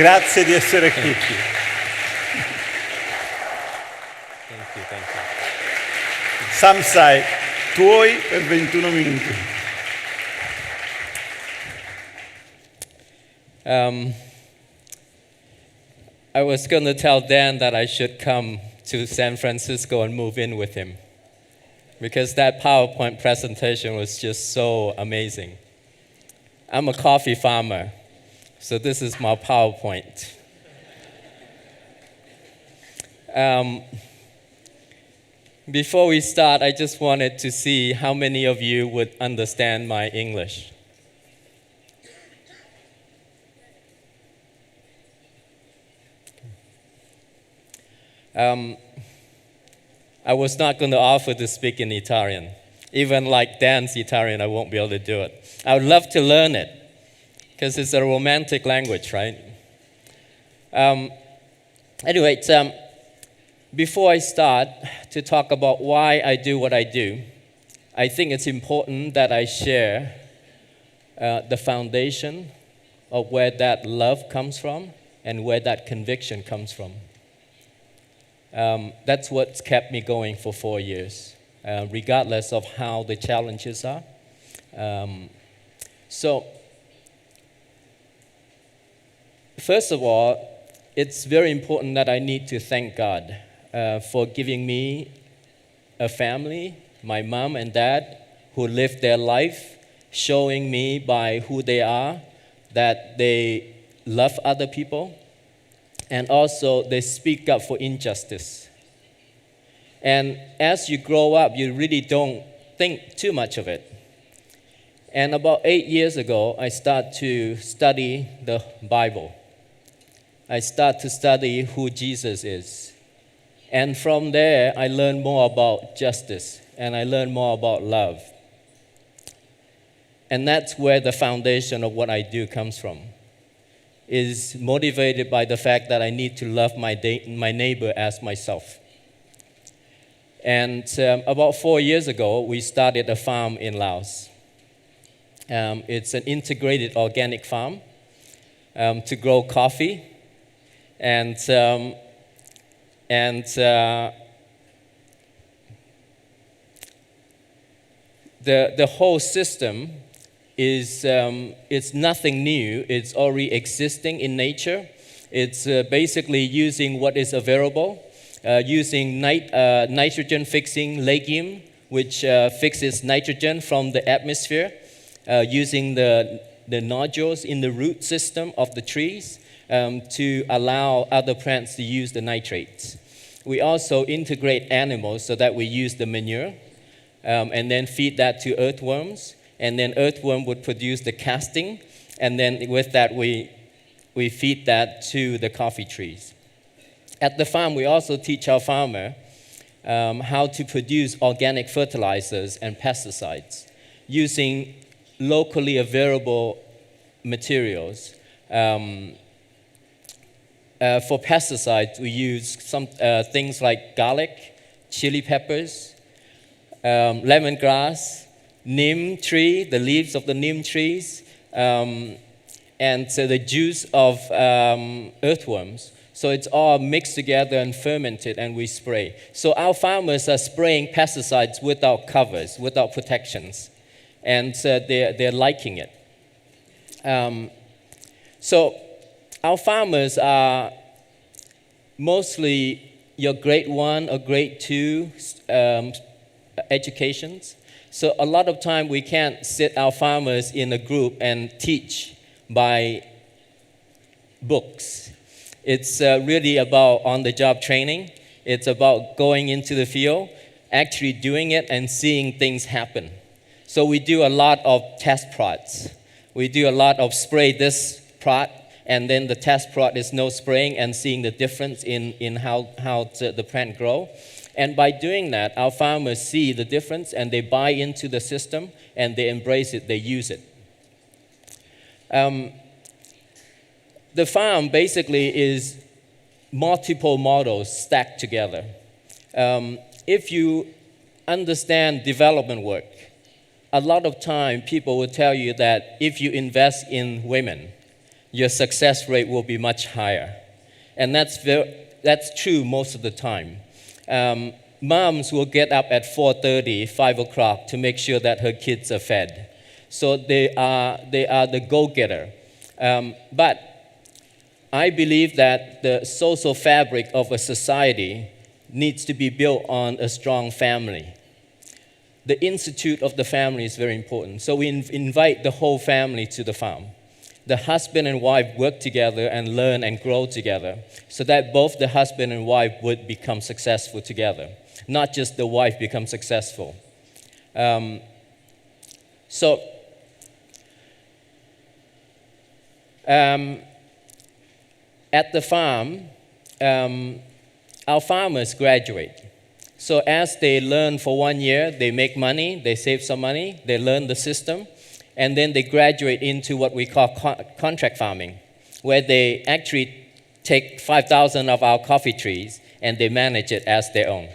Grazie di essere qui. Thank you. Samsai, tuoi per 21 minuti. I was going to tell Dan that I should come to San Francisco and move in with him because that PowerPoint presentation was just so amazing. I'm a coffee farmer, so this is my PowerPoint. Before we start, I just wanted to see how many of you would understand my English. I was not going to offer to speak in Italian. Even like Dan's Italian, I won't be able to do it. I would love to learn it because it's a romantic language, right? Anyway, before I start to talk about why I do what I do, I think it's important that I share the foundation of where that love comes from and where that conviction comes from. That's what's kept me going for 4 years, regardless of how the challenges are. So, first of all, it's very important that I need to thank God for giving me a family, my mom and dad, who lived their life, showing me by who they are that they love other people, and also they speak up for injustice. And as you grow up, you really don't think too much of it. And about 8 years ago, I started to study the Bible. I started to study who Jesus is. And from there, I learned more about justice, and I learned more about love. And that's where the foundation of what I do comes from, is motivated by the fact that I need to love my neighbor as myself. And about 4 years ago, we started a farm in Laos. It's an integrated organic farm to grow coffee. And the whole system is it's nothing new. It's already existing in nature. It's basically using what is available, using nitrogen-fixing legume, which fixes nitrogen from the atmosphere, using the nodules in the root system of the trees to allow other plants to use the nitrates. We also integrate animals so that we use the manure and then feed that to earthworms. And then earthworm would produce the casting, and then with that we feed that to the coffee trees. At the farm, we also teach our farmer how to produce organic fertilizers and pesticides using locally available materials. For pesticides, we use some things like garlic, chili peppers, lemongrass, neem tree, the leaves of the neem trees, and so the juice of earthworms. So it's all mixed together and fermented, and we spray. So our farmers are spraying pesticides without covers, without protections, and they're liking it. So our farmers are mostly your grade 1 or grade 2 educations. So a lot of time we can't sit our farmers in a group and teach by books. It's really about on-the-job training. It's about going into the field, actually doing it and seeing things happen. So we do a lot of test prods. We do a lot of spray this prod, and then the test prod is no spraying and seeing the difference in how the plant grow. And by doing that, our farmers see the difference and they buy into the system and they embrace it, they use it. The farm basically is multiple models stacked together. If you understand development work, a lot of time people will tell you that if you invest in women, your success rate will be much higher. And that's true most of the time. Moms will get up at 4:30, 5 o'clock to make sure that her kids are fed. So they are the go-getter. But I believe that the social fabric of a society needs to be built on a strong family. The institute of the family is very important. So we invite the whole family to the farm. The husband and wife work together and learn and grow together so that both the husband and wife would become successful together, not just the wife become successful. At the farm, our farmers graduate. So as they learn for 1 year, they make money, they save some money, they learn the system, and then they graduate into what we call contract farming, where they actually take 5,000 of our coffee trees and they manage it as their own.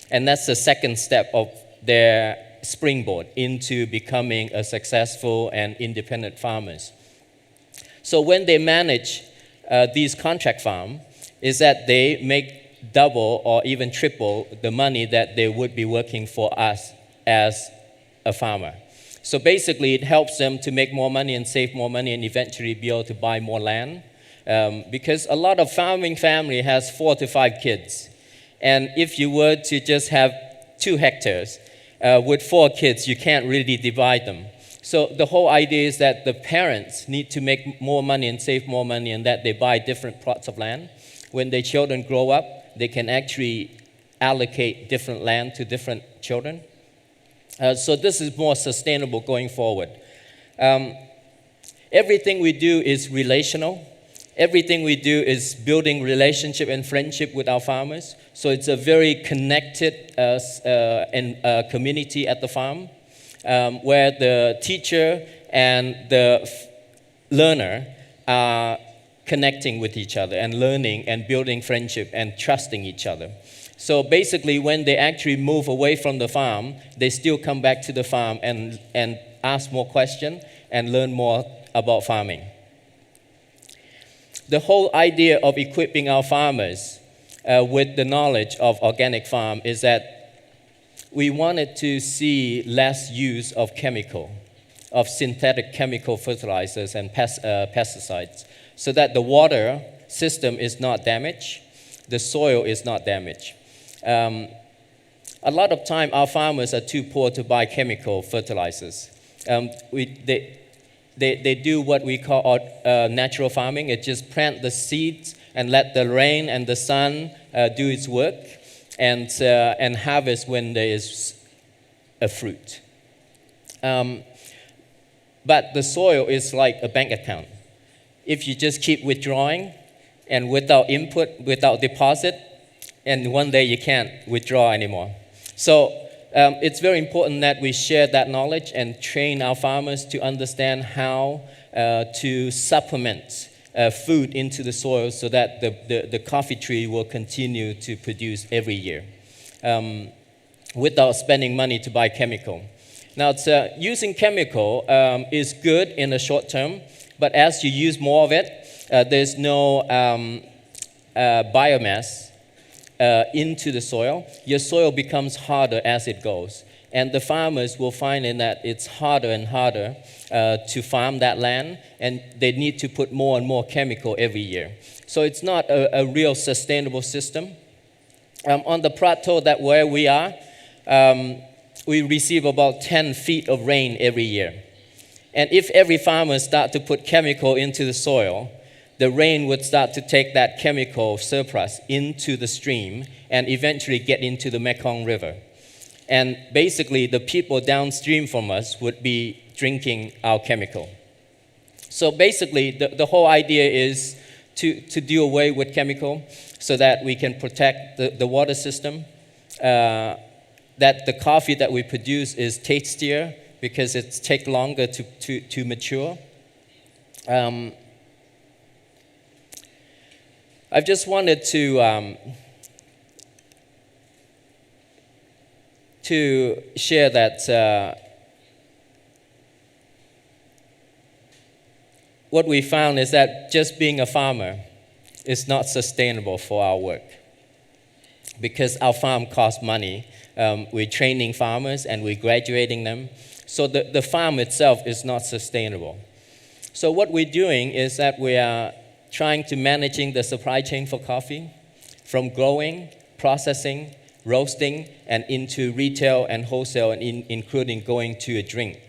And that's the second step of their springboard into becoming a successful and independent farmers. So when they manage these contract farms, is that they make double or even triple the money that they would be working for us as a farmer. So basically, it helps them to make more money and save more money and eventually be able to buy more land. Because a lot of farming family has 4 to 5 kids. And if you were to just have 2 hectares with 4 kids, you can't really divide them. So the whole idea is that the parents need to make more money and save more money and that they buy different plots of land. When their children grow up, they can actually allocate different land to different children. So this is more sustainable going forward. Everything we do is relational. Everything we do is building relationship and friendship with our farmers. So it's a very connected community at the farm, where the teacher and the learner are connecting with each other and learning and building friendship and trusting each other. So basically, when they actually move away from the farm, they still come back to the farm and ask more questions and learn more about farming. The whole idea of equipping our farmers with the knowledge of organic farm is that we wanted to see less use of synthetic chemical fertilizers and pesticides, so that the water system is not damaged, the soil is not damaged. A lot of time, our farmers are too poor to buy chemical fertilizers. They do what we call natural farming. It just plant the seeds and let the rain and the sun do its work, and harvest when there is a fruit. But the soil is like a bank account. If you just keep withdrawing and without input, without deposit, and one day you can't withdraw anymore. So it's very important that we share that knowledge and train our farmers to understand how to supplement food into the soil so that the coffee tree will continue to produce every year without spending money to buy chemical. Now, using chemical is good in the short term, but as you use more of it, there's no biomass into the soil. Your soil becomes harder as it goes. And the farmers will find in that it's harder and harder to farm that land, and they need to put more and more chemical every year. So it's not a real sustainable system. On the plateau that where we are, we receive about 10 feet of rain every year. And if every farmer start to put chemical into the soil, the rain would start to take that chemical surplus into the stream and eventually get into the Mekong River. And basically, the people downstream from us would be drinking our chemical. So basically, the whole idea is to do away with chemical so that we can protect the water system, that the coffee that we produce is tastier because it takes longer to mature. I just wanted to share that what we found is that just being a farmer is not sustainable for our work because our farm costs money. We're training farmers and we're graduating them. So the farm itself is not sustainable. So what we're doing is that we are trying to managing the supply chain for coffee from growing, processing, roasting, and into retail and wholesale, and including going to a drink.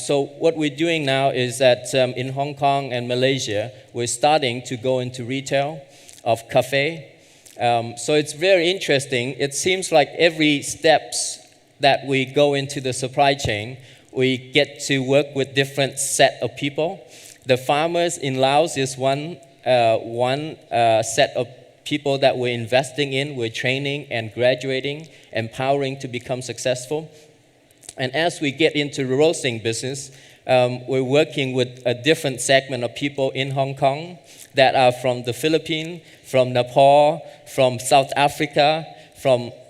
So what we're doing now is that in Hong Kong and Malaysia, we're starting to go into retail of cafe. So it's very interesting. It seems like every steps that we go into the supply chain, we get to work with different set of people. The farmers in Laos is one set of people that we're investing in, we're training and graduating, empowering to become successful. And as we get into the roasting business, we're working with a different segment of people in Hong Kong that are from the Philippines, from Nepal, from South Africa,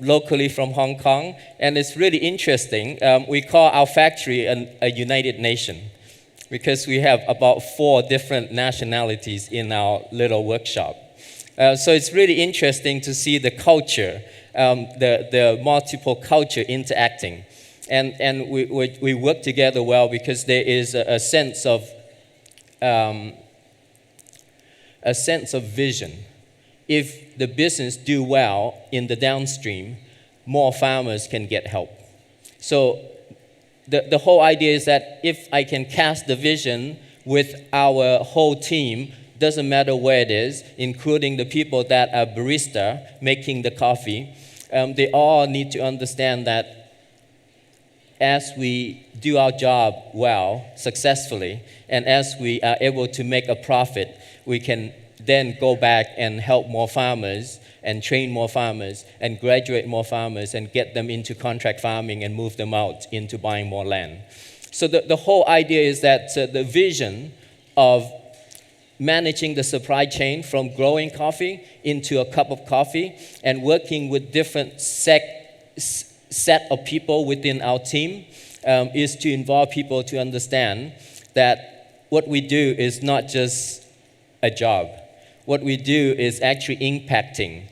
locally from Hong Kong. And it's really interesting. We call our factory a United Nation because we have about 4 different nationalities in our little workshop. So it's really interesting to see the culture, the multiple culture interacting. And we work together well because there is a sense of vision. If the business do well in the downstream, more farmers can get help. So the whole idea is that if I can cast the vision with our whole team, doesn't matter where it is, including the people that are barista making the coffee, they all need to understand that as we do our job well, successfully, and as we are able to make a profit, we can then go back and help more farmers and train more farmers and graduate more farmers and get them into contract farming and move them out into buying more land. So the whole idea is that the vision of managing the supply chain from growing coffee into a cup of coffee and working with different set of people within our team is to involve people to understand that what we do is not just a job. What we do is actually impacting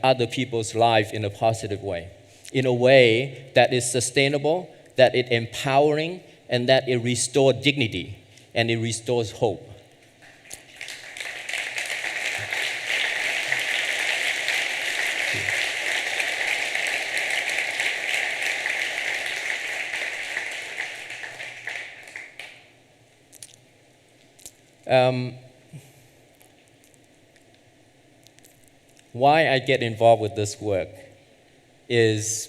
other people's life in a positive way, in a way that is sustainable, that is empowering, and that it restores dignity and it restores hope. Why I get involved with this work is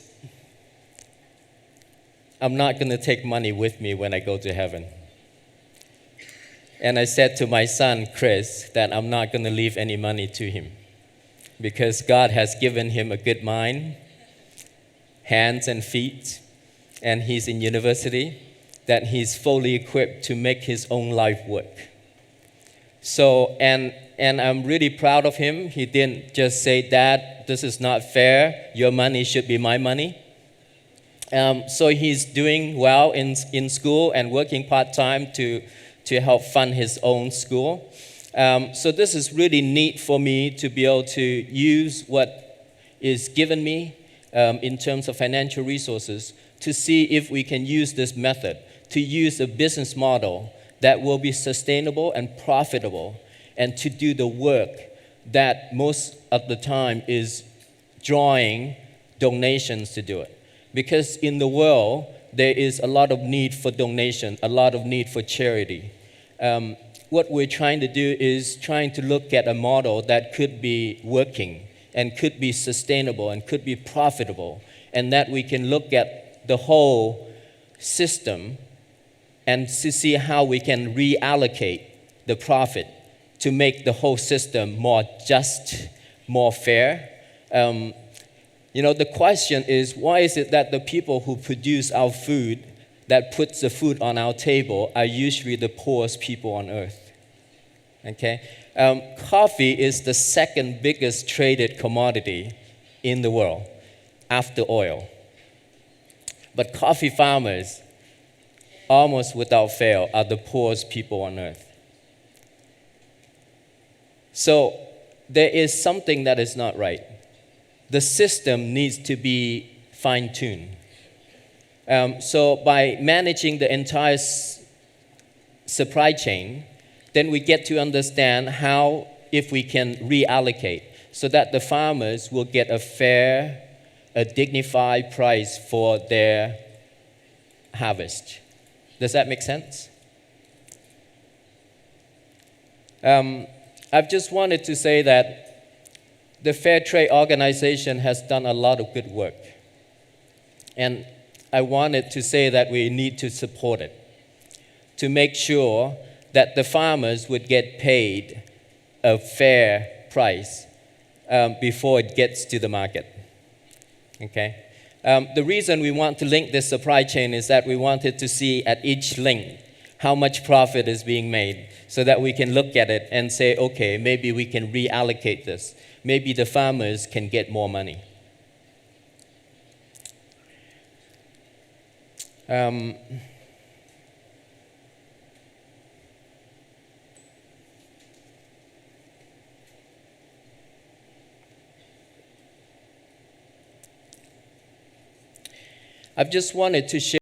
I'm not going to take money with me when I go to heaven. And I said to my son, Chris, that I'm not going to leave any money to him because God has given him a good mind, hands and feet, and he's in university, that he's fully equipped to make his own life work. So, and I'm really proud of him. He didn't just say, Dad, this is not fair. Your money should be my money. So he's doing well in school and working part-time to help fund his own school. So this is really neat for me to be able to use what is given me in terms of financial resources to see if we can use this method, to use a business model that will be sustainable and profitable, and to do the work that most of the time is drawing donations to do it. Because in the world, there is a lot of need for donation, a lot of need for charity. What we're trying to do is trying to look at a model that could be working and could be sustainable and could be profitable, and that we can look at the whole system and to see how we can reallocate the profit to make the whole system more just, more fair. The question is, why is it that the people who produce our food, that puts the food on our table, are usually the poorest people on earth? Okay? Coffee is the second biggest traded commodity in the world after oil. But coffee farmers, almost without fail, are the poorest people on earth. So there is something that is not right. The system needs to be fine-tuned. So by managing the entire supply chain, then we get to understand how, if we can reallocate, so that the farmers will get a fair, a dignified price for their harvest. Does that make sense? I've just wanted to say that the Fair Trade Organization has done a lot of good work. And I wanted to say that we need to support it, to make sure that the farmers would get paid a fair price before it gets to the market. Okay? The reason we want to link this supply chain is that we wanted to see at each link how much profit is being made, so that we can look at it and say, okay, maybe we can reallocate this. Maybe the farmers can get more money. I've just wanted to share